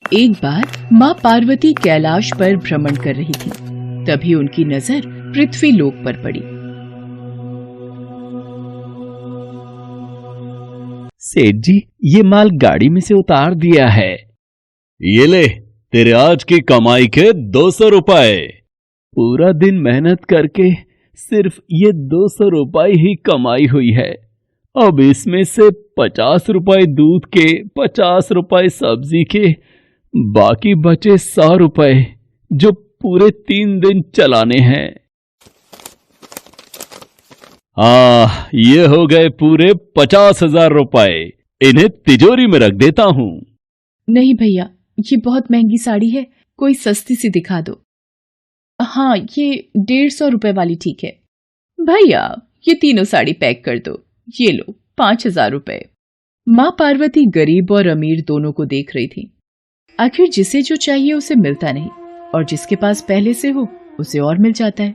एक बार माँ पार्वती कैलाश पर भ्रमण कर रही थी। तभी उनकी नजर पृथ्वी लोक पर पड़ी। सेठ जी, ये माल गाड़ी में से उतार दिया है। ये ले, तेरे आज की कमाई के 200 रुपए। पूरा दिन मेहनत करके सिर्फ ये 200 रुपए ही कमाई हुई है। अब इसमें से 50 रुपए दूध के, 50 रुपए सब्जी के, बाकी बचे 100 रुपए जो पूरे 3 दिन चलाने हैं। ये हो गए पूरे 50,000 रुपए। इन्हें तिजोरी में रख देता हूँ। नहीं भैया, ये बहुत महंगी साड़ी है, कोई सस्ती सी दिखा दो। हाँ, ये 150 रुपए वाली ठीक है। भैया, ये तीनों साड़ी पैक कर दो। ये लो 5,000 रुपए। माँ पार्वती गरीब और अमीर दोनों को देख रही थी। आखिर जिसे जो चाहिए उसे मिलता नहीं, और जिसके पास पहले से हो उसे और मिल जाता है।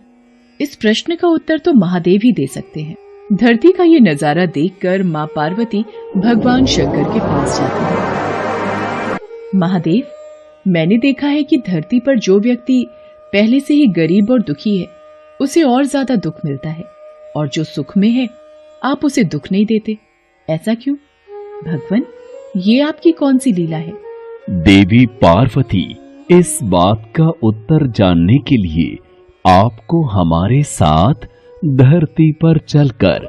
इस प्रश्न का उत्तर तो महादेव ही दे सकते हैं। धरती का ये नजारा देखकर माँ पार्वती भगवान शंकर के पास जाती है। महादेव, मैंने देखा है कि धरती पर जो व्यक्ति पहले से ही गरीब और दुखी है उसे और ज्यादा दुख मिलता है, और जो सुख में है आप उसे दुख नहीं देते। ऐसा क्यों? भगवान, ये आपकी कौन सी लीला है? देवी पार्वती, इस बात का उत्तर जानने के लिए आपको हमारे साथ धरती पर चलकर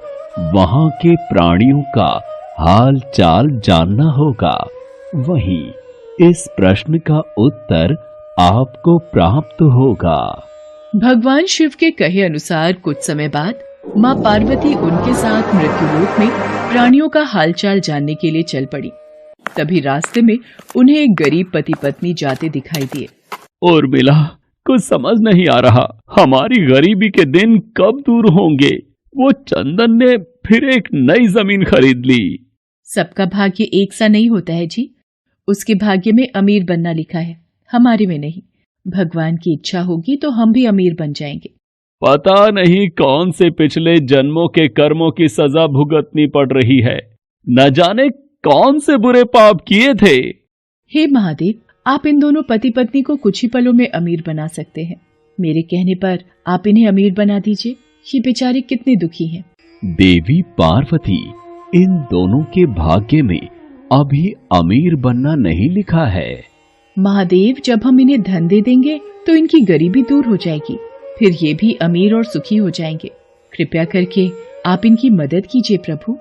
वहां के प्राणियों का हाल चाल जानना होगा। वहीं इस प्रश्न का उत्तर आपको प्राप्त होगा। भगवान शिव के कहे अनुसार कुछ समय बाद माँ पार्वती उनके साथ मृत्युलोक में प्राणियों का हालचाल जानने के लिए चल पड़ी। तभी रास्ते में उन्हें एक गरीब पति पत्नी जाते दिखाई दिए। और मिला, कुछ समझ नहीं आ रहा, हमारी गरीबी के दिन कब दूर होंगे। वो चंदन ने फिर एक नई जमीन खरीद ली। सबका भाग्य एक सा नहीं होता है जी। उसके भाग्य में अमीर बनना लिखा है, हमारे में नहीं। भगवान की इच्छा होगी तो हम भी अमीर बन जाएंगे। पता नहीं कौन से पिछले जन्मों के कर्मों की सजा भुगतनी पड़ रही है। न जाने कौन से बुरे पाप किए थे। हे महादेव, आप इन दोनों पति पत्नी को कुछ ही पलों में अमीर बना सकते हैं। मेरे कहने पर आप इन्हें अमीर बना दीजिए। ये बेचारे कितने दुखी हैं। देवी पार्वती, इन दोनों के भाग्य में अभी अमीर बनना नहीं लिखा है। महादेव, जब हम इन्हें धन दे देंगे तो इनकी गरीबी दूर हो जाएगी, फिर ये भी अमीर और सुखी हो जाएंगे। कृपया करके आप इनकी मदद कीजिए प्रभु।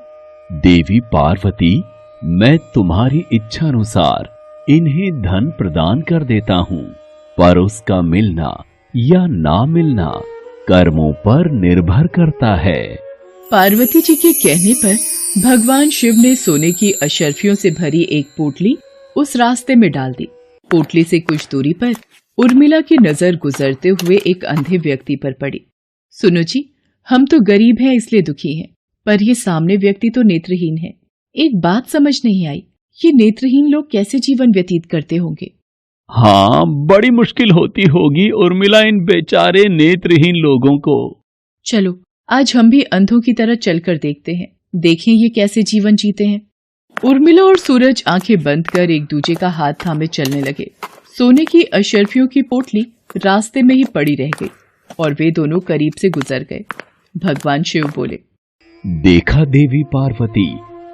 देवी पार्वती, मैं तुम्हारी इच्छा अनुसार इन्हें धन प्रदान कर देता हूँ, पर उसका मिलना या ना मिलना कर्मों पर निर्भर करता है। पार्वती जी के कहने पर भगवान शिव ने सोने की अशर्फियों से भरी एक पोटली उस रास्ते में डाल दी। पोटली से कुछ दूरी पर उर्मिला की नजर गुजरते हुए एक अंधे व्यक्ति पर पड़ी। सुनो जी, हम तो गरीब हैं इसलिए दुखी हैं, पर ये सामने व्यक्ति तो नेत्रहीन है। एक बात समझ नहीं आई, ये नेत्रहीन लोग कैसे जीवन व्यतीत करते होंगे? हाँ, बड़ी मुश्किल होती होगी उर्मिला इन बेचारे नेत्रहीन लोगों को। चलो आज हम भी अंधों की तरह चलकर देखते हैं, देखें ये कैसे जीवन जीते हैं। उर्मिला और सूरज आंखें बंद कर एक दूसरे का हाथ थामे चलने लगे। सोने की अशर्फियों की पोटली रास्ते में ही पड़ी रह गई और वे दोनों करीब से गुजर गए। भगवान शिव बोले, देखा देवी पार्वती,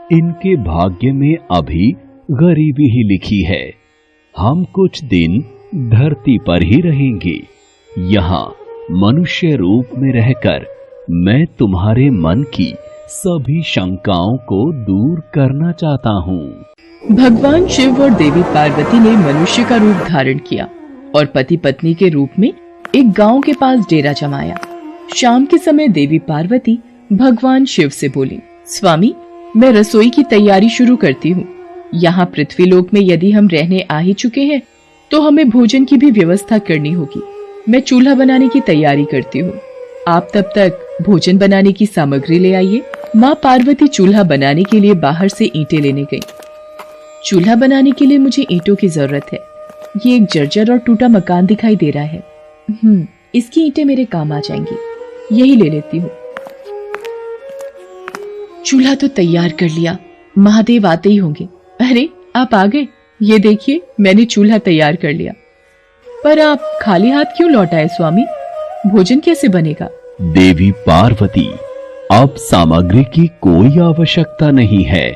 इनके भाग्य में अभी गरीबी ही लिखी है। हम कुछ दिन धरती पर ही रहेंगे। यहाँ मनुष्य रूप में रहकर मैं तुम्हारे मन की सभी शंकाओं को दूर करना चाहता हूँ। भगवान शिव और देवी पार्वती ने मनुष्य का रूप धारण किया और पति पत्नी के रूप में एक गांव के पास डेरा जमाया। शाम के समय देवी पार्वती भगवान शिव से बोली, स्वामी, मैं रसोई की तैयारी शुरू करती हूँ। यहाँ पृथ्वीलोक में यदि हम रहने आ ही चुके हैं तो हमें भोजन की भी व्यवस्था करनी होगी। मैं चूल्हा बनाने की तैयारी करती हूँ, आप तब तक भोजन बनाने की सामग्री ले आइए। माँ पार्वती चूल्हा बनाने के लिए बाहर से ईंटें लेने गई। चूल्हा बनाने के लिए मुझे ईंटों की जरूरत है। ये एक जर्जर और टूटा मकान दिखाई दे रहा है। इसकी ईंटें मेरे काम आ जाएंगी, यही ले लेती हूँ। चूल्हा तो तैयार कर लिया, महादेव आते ही होंगे। अरे आप आ गए, ये देखिए, मैंने चूल्हा तैयार कर लिया। पर आप खाली हाथ क्यों लौट आए स्वामी? भोजन कैसे बनेगा? देवी पार्वती, अब सामग्री की कोई आवश्यकता नहीं है,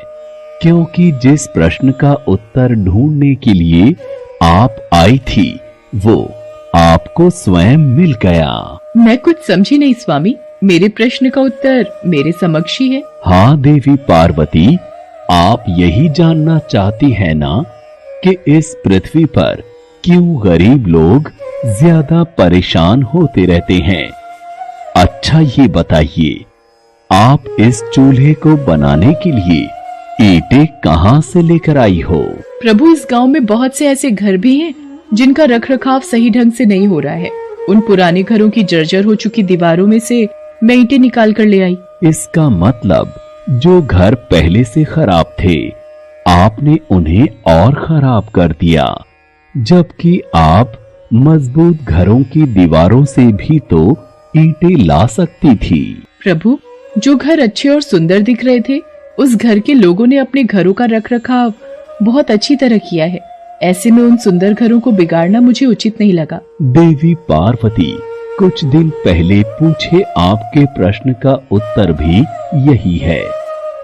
क्योंकि जिस प्रश्न का उत्तर ढूंढने के लिए आप आई थी वो आपको स्वयं मिल गया। मैं कुछ समझी नहीं स्वामी। मेरे प्रश्न का उत्तर मेरे समक्ष ही है। हाँ देवी पार्वती, आप यही जानना चाहती है ना कि इस पृथ्वी पर क्यों गरीब लोग ज्यादा परेशान होते रहते हैं? अच्छा ये बताइए, आप इस चूल्हे को बनाने के लिए ईंटें कहां से लेकर आई हो? प्रभु, इस गांव में बहुत से ऐसे घर भी हैं जिनका रखरखाव सही ढंग से नहीं हो रहा है। उन पुराने घरों की जर्जर हो चुकी दीवारों में से मैं ईंटें निकाल कर ले आई। इसका मतलब जो घर पहले से खराब थे, आपने उन्हें और खराब कर दिया, जबकि आप मजबूत घरों की दीवारों से भी तो ईंटें ला सकती थी। प्रभु, जो घर अच्छे और सुंदर दिख रहे थे, उस घर के लोगों ने अपने घरों का रखरखाव बहुत अच्छी तरह किया है। ऐसे में उन सुंदर घरों को बिगाड़ना मुझे उचित नहीं लगा। देवी पार्वती, कुछ दिन पहले पूछे आपके प्रश्न का उत्तर भी यही है।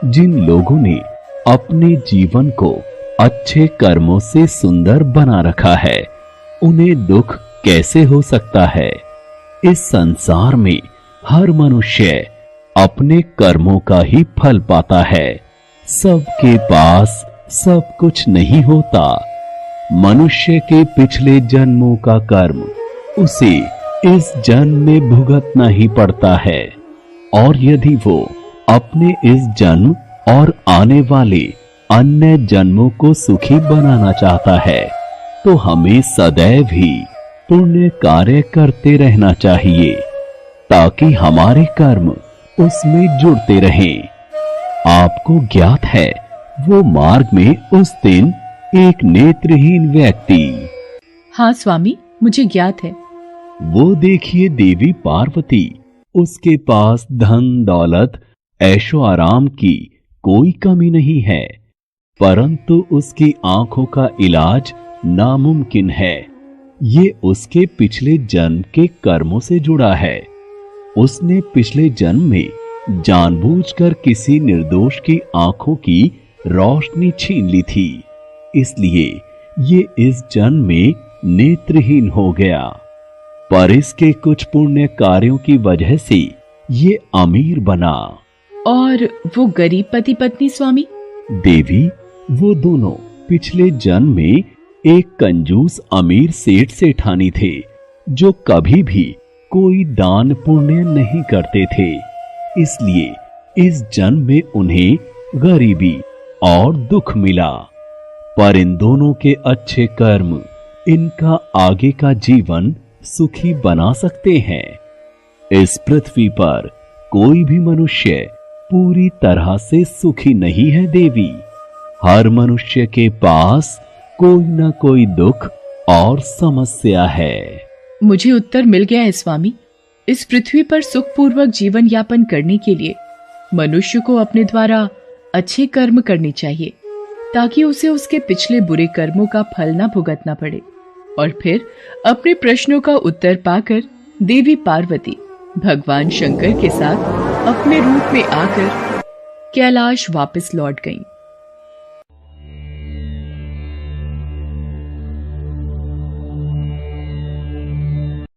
जिन लोगों ने अपने जीवन को अच्छे कर्मों से सुंदर बना रखा है, उन्हें दुख कैसे हो सकता है? इस संसार में हर मनुष्य अपने कर्मों का ही फल पाता है। सबके पास सब कुछ नहीं होता। मनुष्य के पिछले जन्मों का कर्म उसे इस जन्म में भुगतना ही पड़ता है, और यदि वो अपने इस जन्म और आने वाले अन्य जन्मों को सुखी बनाना चाहता है, तो हमें सदैव ही पुण्य कार्य करते रहना चाहिए, ताकि हमारे कर्म उसमें जुड़ते रहें। आपको ज्ञात है, वो मार्ग में उस दिन एक नेत्रहीन व्यक्ति। हाँ स्वामी, मुझे ज्ञात है। वो देखिए देवी पार्वती, उसके पास धन दौलत ऐशो आराम की कोई कमी नहीं है, परंतु उसकी आंखों का इलाज नामुमकिन है। ये उसके पिछले जन्म के कर्मों से जुड़ा है। उसने पिछले जन्म में जानबूझकर किसी निर्दोष की आंखों की रोशनी छीन ली थी, इसलिए ये इस जन्म में नेत्रहीन हो गया। पर इसके कुछ पुण्य कार्यों की वजह से ये अमीर बना। और वो गरीब पति पत्नी स्वामी? देवी, वो दोनों पिछले जन्म में एक कंजूस अमीर सेठ सेठानी थे, जो कभी भी कोई दान पुण्य नहीं करते थे। इसलिए इस जन्म में उन्हें गरीबी और दुख मिला। पर इन दोनों के अच्छे कर्म इनका आगे का जीवन सुखी बना सकते हैं। इस पृथ्वी पर कोई भी मनुष्य पूरी तरह से सुखी नहीं है देवी। हर मनुष्य के पास कोई न कोई दुख और समस्या है। मुझे उत्तर मिल गया है स्वामी। इस पृथ्वी पर सुखपूर्वक जीवन यापन करने के लिए मनुष्य को अपने द्वारा अच्छे कर्म करने चाहिए, ताकि उसे उसके पिछले बुरे कर्मों का फल न भुगतना पड़े। और फिर अपने प्रश्नों का उत्तर पाकर देवी पार्वती भगवान शंकर के साथ अपने रूप में आकर कैलाश वापस लौट गईं।